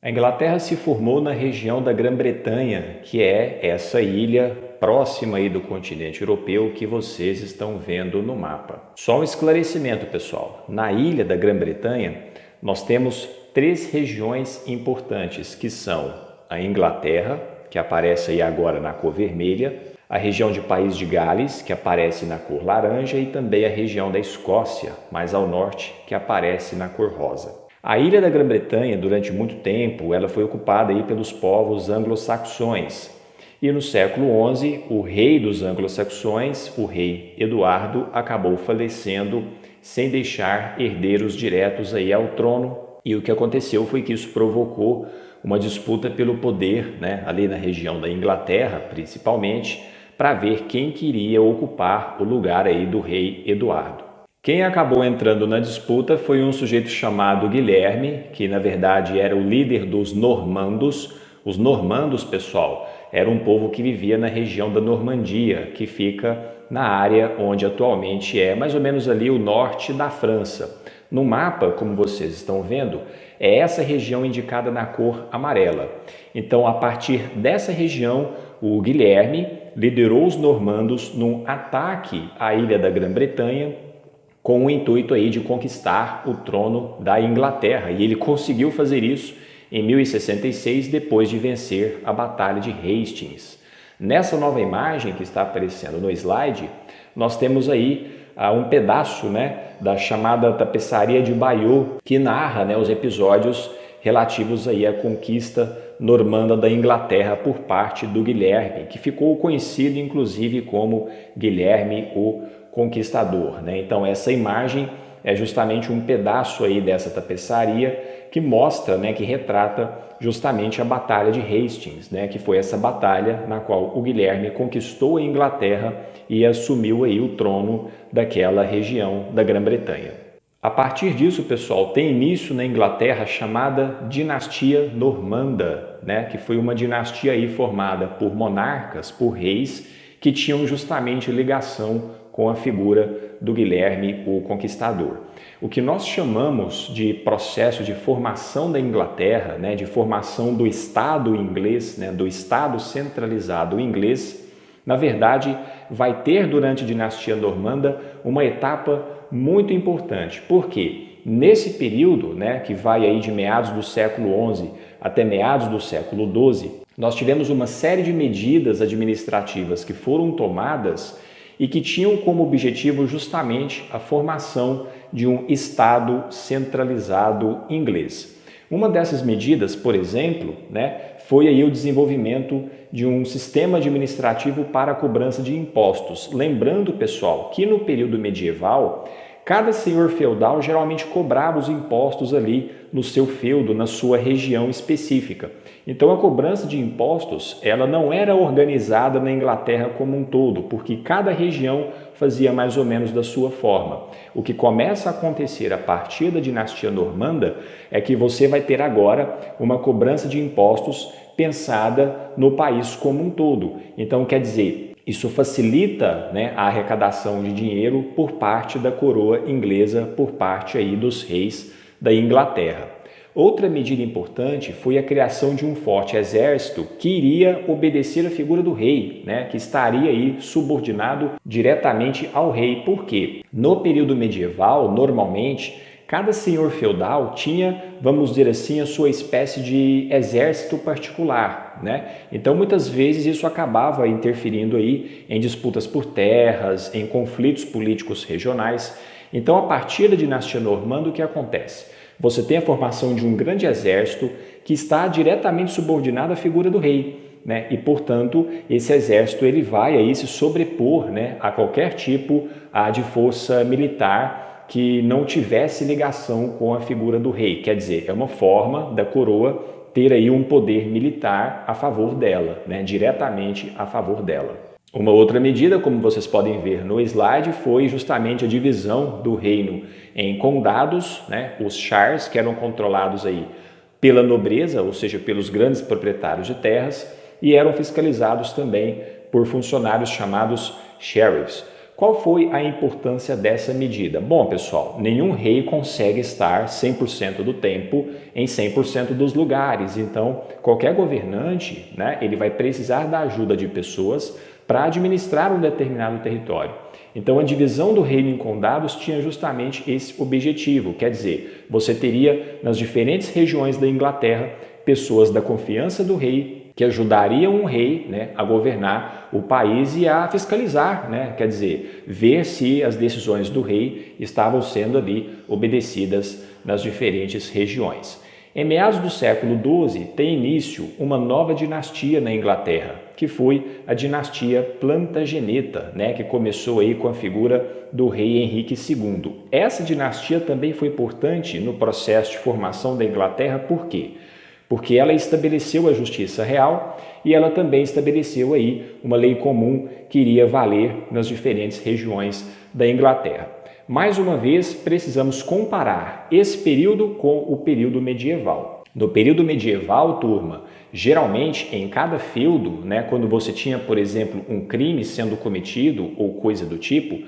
A Inglaterra se formou na região da Grã-Bretanha, que é essa ilha próxima aí do continente europeu que vocês estão vendo no mapa. Só um esclarecimento, pessoal. Na ilha da Grã-Bretanha, nós temos três regiões importantes, que são a Inglaterra, que aparece aí agora na cor vermelha, a região de País de Gales, que aparece na cor laranja, e também a região da Escócia, mais ao norte, que aparece na cor rosa. A ilha da Grã-Bretanha, durante muito tempo, ela foi ocupada aí pelos povos anglo-saxões. E no século XI, o rei dos anglo-saxões, o rei Eduardo, acabou falecendo sem deixar herdeiros diretos aí ao trono. E o que aconteceu foi que isso provocou uma disputa pelo poder, ali na região da Inglaterra, principalmente, para ver quem queria ocupar o lugar aí do rei Eduardo. Quem acabou entrando na disputa foi um sujeito chamado Guilherme, que na verdade era o líder dos normandos. Os normandos, pessoal, era um povo que vivia na região da Normandia, que fica na área onde atualmente é mais ou menos ali o norte da França. No mapa, como vocês estão vendo, é essa região indicada na cor amarela. Então, a partir dessa região, o Guilherme liderou os normandos num ataque à ilha da Grã-Bretanha, com o intuito aí de conquistar o trono da Inglaterra. E ele conseguiu fazer isso em 1066, depois de vencer a Batalha de Hastings. Nessa nova imagem que está aparecendo no slide, nós temos aí um pedaço da chamada tapeçaria de Bayeux, que narra os episódios relativos aí à conquista normanda da Inglaterra por parte do Guilherme, que ficou conhecido inclusive como Guilherme o Conquistador. Então essa imagem é justamente um pedaço aí dessa tapeçaria que mostra, que retrata justamente a Batalha de Hastings, que foi essa batalha na qual o Guilherme conquistou a Inglaterra e assumiu aí o trono daquela região da Grã-Bretanha. A partir disso, pessoal, tem início na Inglaterra a chamada Dinastia Normanda, que foi uma dinastia aí formada por monarcas, por reis, que tinham justamente ligação com a figura do Guilherme o Conquistador. O que nós chamamos de processo de formação da Inglaterra, de formação do Estado inglês, do Estado centralizado inglês, na verdade, vai ter durante a dinastia normanda uma etapa muito importante. Por quê? Nesse período, que vai aí de meados do século XI até meados do século XII, nós tivemos uma série de medidas administrativas que foram tomadas e que tinham como objetivo justamente a formação de um Estado centralizado inglês. Uma dessas medidas, por exemplo, foi aí o desenvolvimento de um sistema administrativo para a cobrança de impostos. Lembrando, pessoal, que no período medieval, cada senhor feudal geralmente cobrava os impostos ali no seu feudo, na sua região específica. Então a cobrança de impostos, ela não era organizada na Inglaterra como um todo, porque cada região fazia mais ou menos da sua forma. O que começa a acontecer a partir da dinastia normanda é que você vai ter agora uma cobrança de impostos pensada no país como um todo. Então quer dizer, isso facilita a arrecadação de dinheiro por parte da coroa inglesa, por parte aí dos reis da Inglaterra. Outra medida importante foi a criação de um forte exército que iria obedecer à figura do rei, que estaria aí subordinado diretamente ao rei. Por quê? No período medieval, normalmente, cada senhor feudal tinha, vamos dizer assim, a sua espécie de exército particular, Então, muitas vezes isso acabava interferindo aí em disputas por terras, em conflitos políticos regionais. Então, a partir da dinastia normanda, o que acontece? Você tem a formação de um grande exército que está diretamente subordinado à figura do rei, E, portanto, esse exército ele vai aí se sobrepor, a qualquer tipo de força militar que não tivesse ligação com a figura do rei. Quer dizer, é uma forma da coroa ter aí um poder militar a favor dela, diretamente a favor dela. Uma outra medida, como vocês podem ver no slide, foi justamente a divisão do reino em condados, os shires, que eram controlados aí pela nobreza, ou seja, pelos grandes proprietários de terras, e eram fiscalizados também por funcionários chamados sheriffs. Qual foi a importância dessa medida? Bom, pessoal, nenhum rei consegue estar 100% do tempo em 100% dos lugares. Então, qualquer governante, né, ele vai precisar da ajuda de pessoas para administrar um determinado território. Então, a divisão do reino em condados tinha justamente esse objetivo, quer dizer, você teria nas diferentes regiões da Inglaterra pessoas da confiança do rei que ajudariam o rei, né, a governar o país e a fiscalizar, né, quer dizer, ver se as decisões do rei estavam sendo ali obedecidas nas diferentes regiões. Em meados do século XII, tem início uma nova dinastia na Inglaterra, que foi a dinastia Plantageneta, né, que começou aí com a figura do rei Henrique II. Essa dinastia também foi importante no processo de formação da Inglaterra, por quê? Porque ela estabeleceu a justiça real e ela também estabeleceu aí uma lei comum que iria valer nas diferentes regiões da Inglaterra. Mais uma vez, precisamos comparar esse período com o período medieval. No período medieval, turma, geralmente em cada feudo, né, quando você tinha, por exemplo, um crime sendo cometido ou coisa do tipo,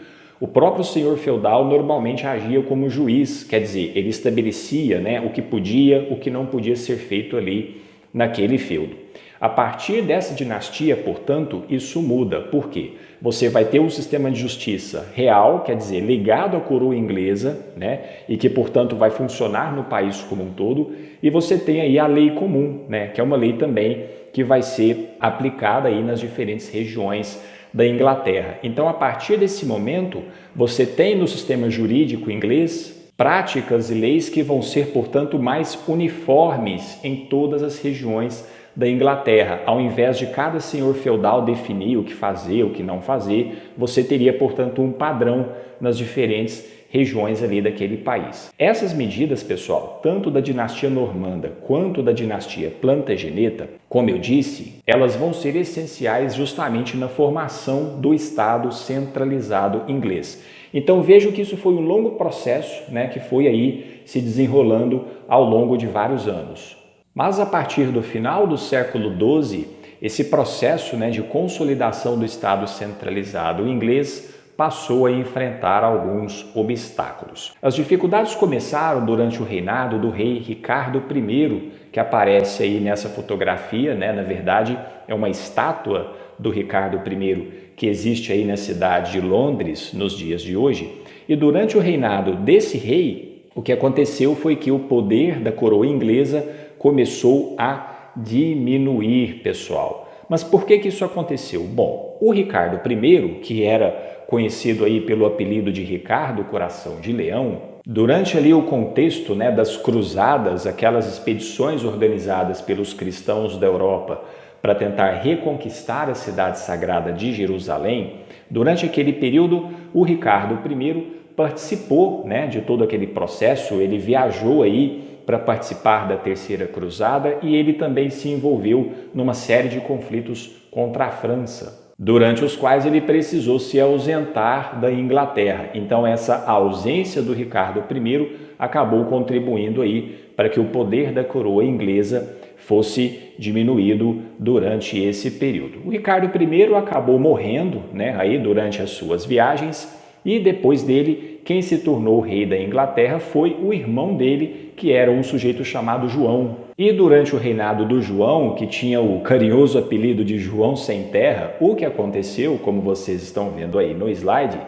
o próprio senhor feudal normalmente agia como juiz, quer dizer, ele estabelecia, né, o que podia, o que não podia ser feito ali naquele feudo. A partir dessa dinastia, portanto, isso muda. Por quê? Você vai ter um sistema de justiça real, quer dizer, ligado à coroa inglesa, né, e que, portanto, vai funcionar no país como um todo, e você tem aí a lei comum, né, que é uma lei também que vai ser aplicada aí nas diferentes regiões da Inglaterra. Então, a partir desse momento, você tem no sistema jurídico inglês práticas e leis que vão ser, portanto, mais uniformes em todas as regiões da Inglaterra. Ao invés de cada senhor feudal definir o que fazer, o que não fazer, você teria, portanto, um padrão nas diferentes regiões ali daquele país. Essas medidas, pessoal, tanto da dinastia normanda quanto da dinastia Plantageneta, como eu disse, elas vão ser essenciais justamente na formação do Estado centralizado inglês. Então vejam que isso foi um longo processo, né, que foi aí se desenrolando ao longo de vários anos. Mas a partir do final do século XII, esse processo, né, de consolidação do Estado centralizado inglês passou a enfrentar alguns obstáculos. As dificuldades começaram durante o reinado do rei Ricardo I, que aparece aí nessa fotografia, né? Na verdade, é uma estátua do Ricardo I que existe aí na cidade de Londres nos dias de hoje. E durante o reinado desse rei, o que aconteceu foi que o poder da coroa inglesa começou a diminuir, pessoal. Mas por que isso aconteceu? Bom, o Ricardo I, que era conhecido aí pelo apelido de Ricardo Coração de Leão, durante ali o contexto, né, das cruzadas, aquelas expedições organizadas pelos cristãos da Europa para tentar reconquistar a cidade sagrada de Jerusalém, durante aquele período o Ricardo I participou, né, de todo aquele processo, ele viajou aí para participar da Terceira Cruzada e ele também se envolveu numa série de conflitos contra a França, durante os quais ele precisou se ausentar da Inglaterra. Então essa ausência do Ricardo I acabou contribuindo aí para que o poder da coroa inglesa fosse diminuído durante esse período. O Ricardo I acabou morrendo, né, aí durante as suas viagens, e depois dele, quem se tornou rei da Inglaterra foi o irmão dele, que era um sujeito chamado João. E durante o reinado do João, que tinha o carinhoso apelido de João Sem Terra, o que aconteceu, como vocês estão vendo aí no slide,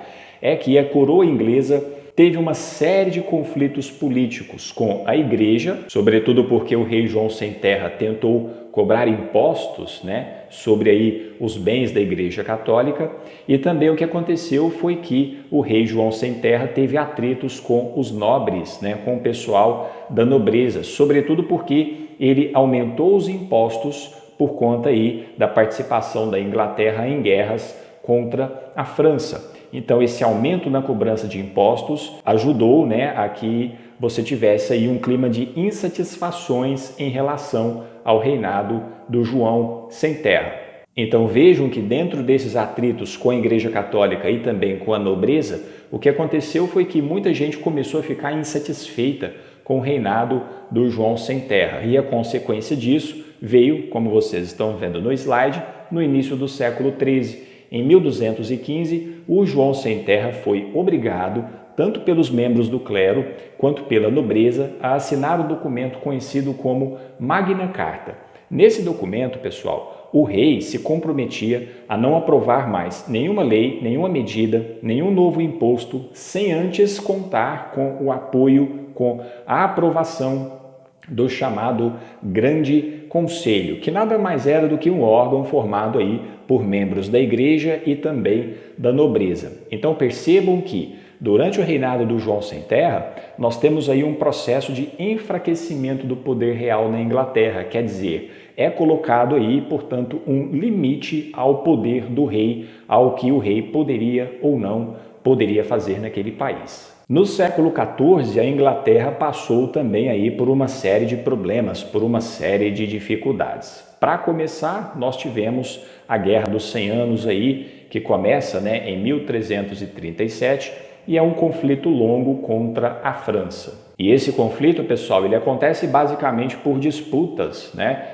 é que a coroa inglesa teve uma série de conflitos políticos com a igreja, sobretudo porque o rei João Sem Terra tentou cobrar impostos, né, sobre aí os bens da igreja católica, e também o que aconteceu foi que o rei João Sem Terra teve atritos com os nobres, né, com o pessoal da nobreza, sobretudo porque ele aumentou os impostos por conta aí da participação da Inglaterra em guerras contra a França. Então esse aumento na cobrança de impostos ajudou, né, a que você tivesse aí um clima de insatisfações em relação ao reinado do João Sem Terra. Então vejam que dentro desses atritos com a Igreja Católica e também com a nobreza, o que aconteceu foi que muita gente começou a ficar insatisfeita com o reinado do João Sem Terra. E a consequência disso veio, como vocês estão vendo no slide, no início do século XIII. Em 1215, o João Sem Terra foi obrigado, tanto pelos membros do clero quanto pela nobreza, a assinar o documento conhecido como Magna Carta. Nesse documento, pessoal, o rei se comprometia a não aprovar mais nenhuma lei, nenhuma medida, nenhum novo imposto, sem antes contar com o apoio, com a aprovação do chamado Grande Conselho, que nada mais era do que um órgão formado aí por membros da igreja e também da nobreza. Então percebam que durante o reinado do João Sem Terra, nós temos aí um processo de enfraquecimento do poder real na Inglaterra, quer dizer, é colocado aí, portanto, um limite ao poder do rei, ao que o rei poderia ou não poderia fazer naquele país. No século XIV, a Inglaterra passou também aí por uma série de problemas, por uma série de dificuldades. Para começar, nós tivemos a Guerra dos 100 Anos aí, que começa, em 1337, e é um conflito longo contra a França. E esse conflito, pessoal, ele acontece basicamente por disputas,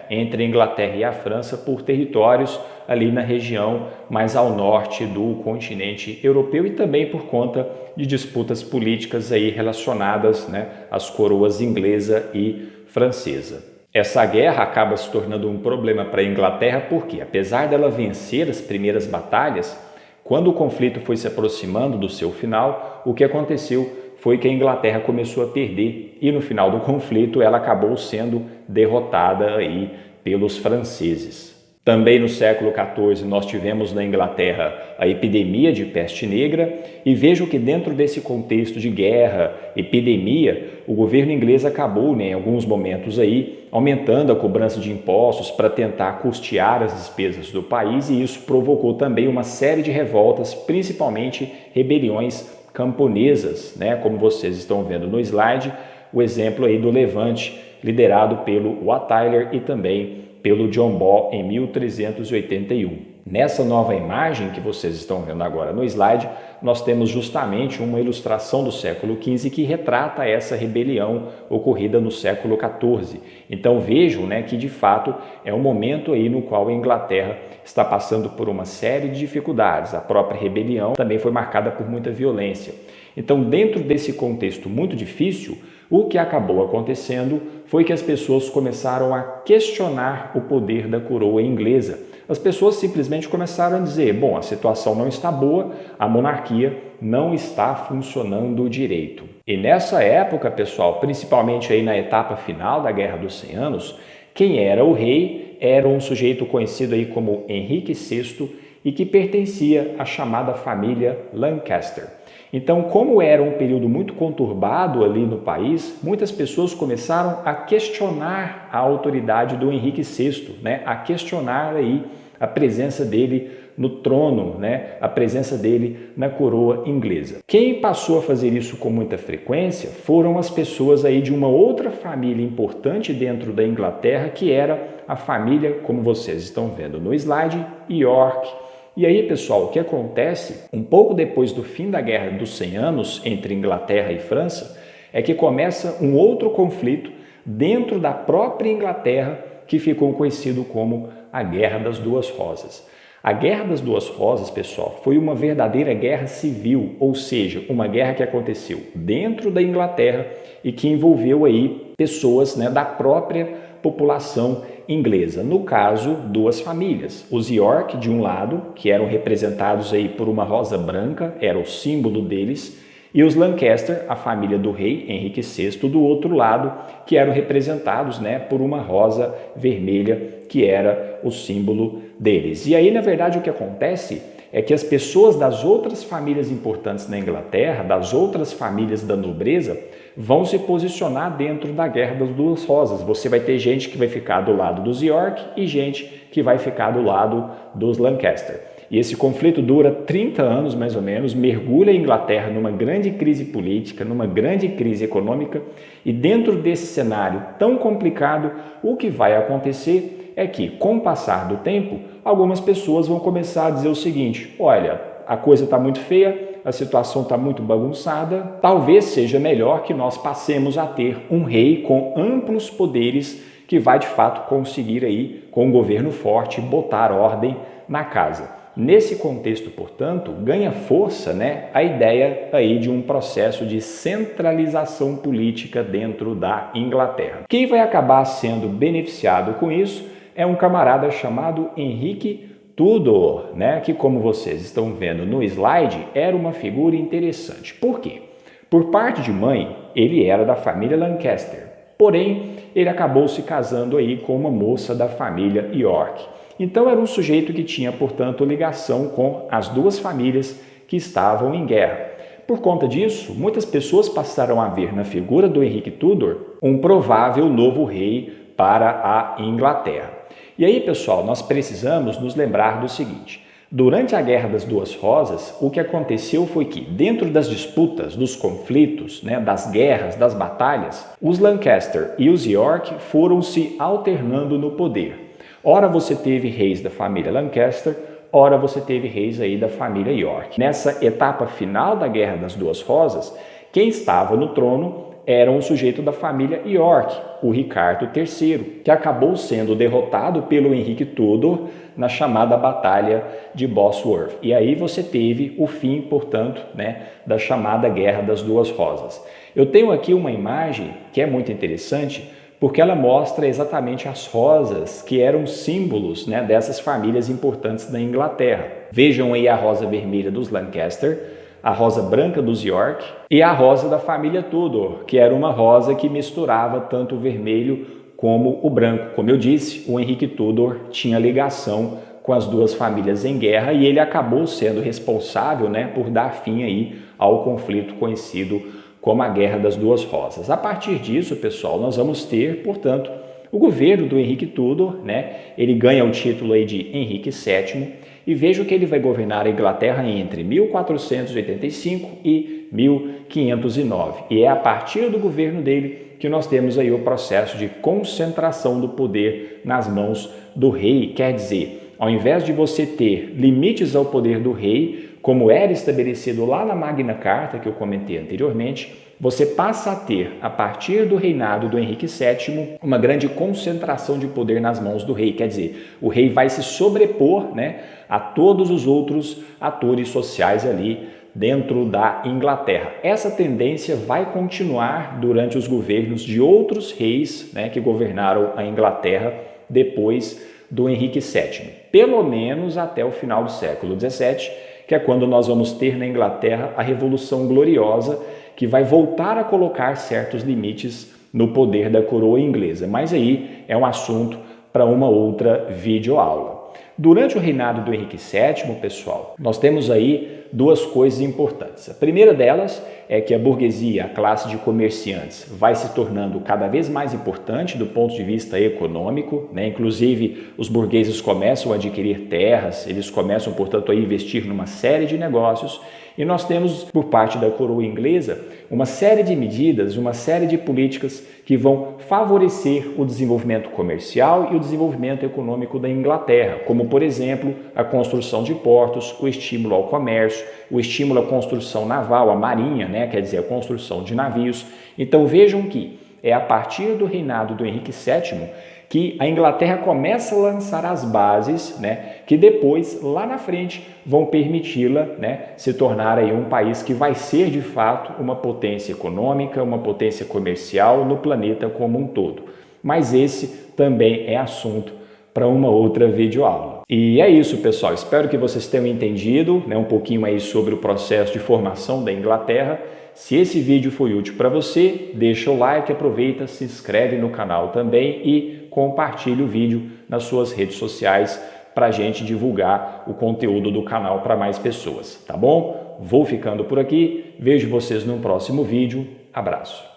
entre a Inglaterra e a França por territórios ali na região mais ao norte do continente europeu e também por conta de disputas políticas aí relacionadas, às coroas inglesa e francesa. Essa guerra acaba se tornando um problema para a Inglaterra porque, apesar dela vencer as primeiras batalhas, quando o conflito foi se aproximando do seu final, o que aconteceu foi que a Inglaterra começou a perder e no final do conflito ela acabou sendo derrotada aí pelos franceses. Também no século XIV nós tivemos na Inglaterra a epidemia de peste negra e vejo que dentro desse contexto de guerra, epidemia, o governo inglês acabou, em alguns momentos aí, aumentando a cobrança de impostos para tentar custear as despesas do país e isso provocou também uma série de revoltas, principalmente rebeliões camponesas, como vocês estão vendo no slide, o exemplo aí do Levante, liderado pelo Wat Tyler e também pelo John Ball em 1381. Nessa nova imagem que vocês estão vendo agora no slide, nós temos justamente uma ilustração do século XV que retrata essa rebelião ocorrida no século XIV. Então vejam que de fato é um momento aí no qual a Inglaterra está passando por uma série de dificuldades. A própria rebelião também foi marcada por muita violência. Então, dentro desse contexto muito difícil, o que acabou acontecendo foi que as pessoas começaram a questionar o poder da coroa inglesa. As pessoas simplesmente começaram a dizer, bom, a situação não está boa, a monarquia não está funcionando direito. E nessa época, pessoal, principalmente aí na etapa final da Guerra dos 100 Anos, quem era o rei era um sujeito conhecido aí como Henrique VI e que pertencia à chamada família Lancaster. Então, como era um período muito conturbado ali no país, muitas pessoas começaram a questionar a autoridade do Henrique VI, a questionar aí a presença dele no trono, a presença dele na coroa inglesa. Quem passou a fazer isso com muita frequência foram as pessoas aí de uma outra família importante dentro da Inglaterra, que era a família, como vocês estão vendo no slide, York. E aí, pessoal, o que acontece, um pouco depois do fim da Guerra dos 100 Anos entre Inglaterra e França, é que começa um outro conflito dentro da própria Inglaterra que ficou conhecido como a Guerra das Duas Rosas. A Guerra das Duas Rosas, pessoal, foi uma verdadeira guerra civil, ou seja, uma guerra que aconteceu dentro da Inglaterra e que envolveu aí pessoas da própria população inglesa. No caso, duas famílias. Os York, de um lado, que eram representados aí por uma rosa branca, era o símbolo deles, e os Lancaster, a família do rei Henrique VI, do outro lado, que eram representados por uma rosa vermelha, que era o símbolo deles. E aí, na verdade, o que acontece é que as pessoas das outras famílias importantes na Inglaterra, das outras famílias da nobreza, vão se posicionar dentro da Guerra das Duas Rosas. Você vai ter gente que vai ficar do lado dos York e gente que vai ficar do lado dos Lancaster. E esse conflito dura 30 anos, mais ou menos, mergulha a Inglaterra numa grande crise política, numa grande crise econômica, e dentro desse cenário tão complicado, o que vai acontecer é que, com o passar do tempo, algumas pessoas vão começar a dizer o seguinte, olha, a coisa está muito feia, a situação está muito bagunçada, talvez seja melhor que nós passemos a ter um rei com amplos poderes que vai de fato conseguir aí, com um governo forte, botar ordem na casa. Nesse contexto, portanto, ganha força, né, a ideia aí de um processo de centralização política dentro da Inglaterra. Quem vai acabar sendo beneficiado com isso é um camarada chamado Henrique Tudor, né, que, como vocês estão vendo no slide, era uma figura interessante. Por quê? Por parte de mãe, ele era da família Lancaster, porém, ele acabou se casando aí com uma moça da família York. Então era um sujeito que tinha, portanto, ligação com as duas famílias que estavam em guerra. Por conta disso, muitas pessoas passaram a ver na figura do Henrique Tudor um provável novo rei para a Inglaterra. E aí, pessoal, nós precisamos nos lembrar do seguinte: durante a Guerra das Duas Rosas, o que aconteceu foi que, dentro das disputas, dos conflitos, né, das guerras, das batalhas, os Lancaster e os York foram se alternando no poder. Ora você teve reis da família Lancaster, ora você teve reis aí da família York. Nessa etapa final da Guerra das Duas Rosas, quem estava no trono era um sujeito da família York, o Ricardo III, que acabou sendo derrotado pelo Henrique Tudor na chamada Batalha de Bosworth. E aí você teve o fim, portanto, né, da chamada Guerra das Duas Rosas. Eu tenho aqui uma imagem que é muito interessante, porque ela mostra exatamente as rosas que eram símbolos, né, dessas famílias importantes da Inglaterra. Vejam aí a rosa vermelha dos Lancaster, a rosa branca dos York e a rosa da família Tudor, que era uma rosa que misturava tanto o vermelho como o branco. Como eu disse, o Henrique Tudor tinha ligação com as duas famílias em guerra e ele acabou sendo responsável, né, por dar fim aí ao conflito conhecido como a Guerra das Duas Rosas. A partir disso, pessoal, nós vamos ter, portanto, o governo do Henrique Tudor, né? Ele ganha o título aí de Henrique VII e veja que ele vai governar a Inglaterra entre 1485 e 1509. E é a partir do governo dele que nós temos aí o processo de concentração do poder nas mãos do rei. Quer dizer, ao invés de você ter limites ao poder do rei, como era estabelecido lá na Magna Carta, que eu comentei anteriormente, você passa a ter, a partir do reinado do Henrique VII, uma grande concentração de poder nas mãos do rei. Quer dizer, o rei vai se sobrepor, né, a todos os outros atores sociais ali dentro da Inglaterra. Essa tendência vai continuar durante os governos de outros reis, né, que governaram a Inglaterra depois do Henrique VII, pelo menos até o final do século XVII, que é quando nós vamos ter na Inglaterra a Revolução Gloriosa, que vai voltar a colocar certos limites no poder da coroa inglesa. Mas aí é um assunto para uma outra videoaula. Durante o reinado do Henrique VII, pessoal, nós temos aí duas coisas importantes. A primeira delas é que a burguesia, a classe de comerciantes, vai se tornando cada vez mais importante do ponto de vista econômico, né? Inclusive, os burgueses começam a adquirir terras, eles começam, portanto, a investir numa série de negócios. E nós temos, por parte da coroa inglesa, uma série de medidas, uma série de políticas que vão favorecer o desenvolvimento comercial e o desenvolvimento econômico da Inglaterra, como, por exemplo, a construção de portos, o estímulo ao comércio, o estímulo à construção naval, à marinha, né? Quer dizer, a construção de navios. Então vejam que é a partir do reinado do Henrique VII que a Inglaterra começa a lançar as bases, né, que depois, lá na frente, vão permiti-la, né, se tornar aí um país que vai ser, de fato, uma potência econômica, uma potência comercial no planeta como um todo. Mas esse também é assunto para uma outra videoaula. E é isso, pessoal. Espero que vocês tenham entendido, né, um pouquinho aí sobre o processo de formação da Inglaterra. Se esse vídeo foi útil para você, deixa o like, aproveita, se inscreve no canal também e compartilhe o vídeo nas suas redes sociais para a gente divulgar o conteúdo do canal para mais pessoas, tá bom? Vou ficando por aqui, vejo vocês no próximo vídeo, abraço!